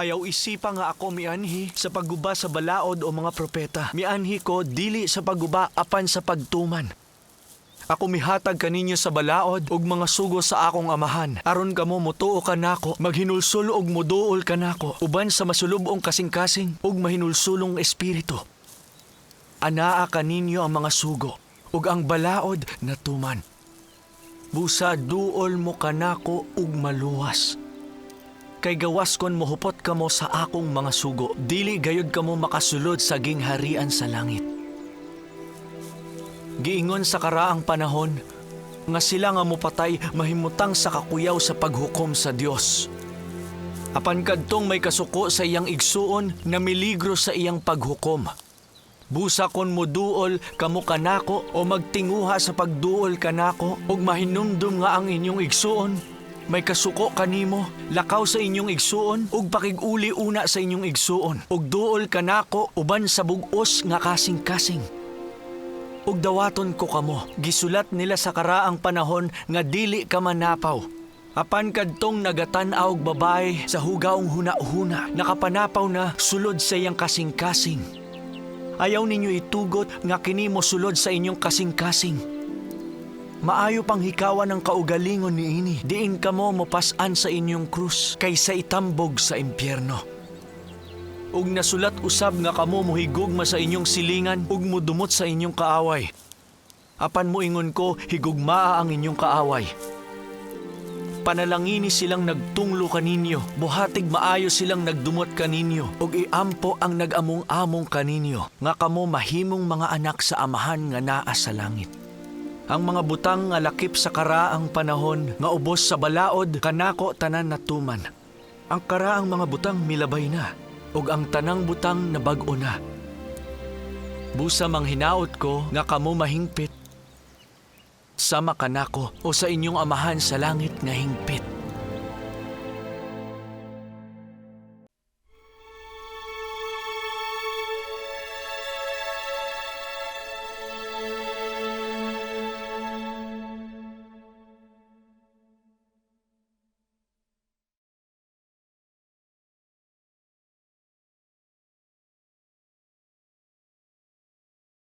Ayaw isipa nga ako mianhi sa pagguba sa balaod o mga propeta. Mianhi ko dili sa pagguba apan sa pagtuman. Ako mihatag kaninyo sa balaod ug mga sugo sa akong amahan. Aron kamo mutuo kanako, maghinulsul og muduol kanako, uban sa masulubong kasing-kasing ug mahinulsulong espiritu. Anaa kaninyo ang mga sugo ug ang balaod na tuman. Busa duol mo kanako ug maluwas. Kay gawas kon mohupot kamo sa akong mga sugo, dili gayud kamo makasulod sa gingharian sa langit. Giingon sa karaang panahon, nga sila nga mopatay mahimutang sa kakuyaw sa paghukom sa Dios. Apan kadtong may kasuko sa iyang igsuon, na miligro sa iyang paghukom. Busa kon moduol kamo kanako o magtinguha sa pagduol kanako, ug mahinumdum nga ang inyong igsuon, may kasuko kanimo, lakaw sa inyong igsuon, ug pakig-uli una sa inyong igsuon, ug duol kanako uban sa bug-os nga kasing-kasing. Ug dawaton ko kamo, gisulat nila sa karaang panahon nga dili ka manapaw. Apan kadtong nagatan-aw og babae sa hugaong huna-huna, nakapanapaw na sulod sa iyang kasing-kasing. Ayaw ninyo itugot nga kini mo sulod sa inyong kasing-kasing. Maayo pang hikawan ng kaugalingon niini, diin kamo mopas-an sa inyong krus, kaysa itambog sa impyerno. Ug nasulat usab nga kamo mohigugma sa inyong silingan, ug mudumot sa inyong kaaway. Apan moingon ko, higugmaa ang inyong kaaway. Panalangini silang nagtunglo kaninyo, buhatig maayo silang nagdumot kaninyo, ug iampo ang nagamong-among kaninyo, nga kamo mahimong mga anak sa amahan nga naa sa langit. Ang mga butang nga lakip sa karaang panahon nga ubos sa balaod kanako tanan natuman. Ang karaang mga butang milabay na, ug ang tanang butang na bag-o na. Busa manghinaot ko nga kamo mahingpit sama kanako o sa inyong amahan sa langit nga hingpit.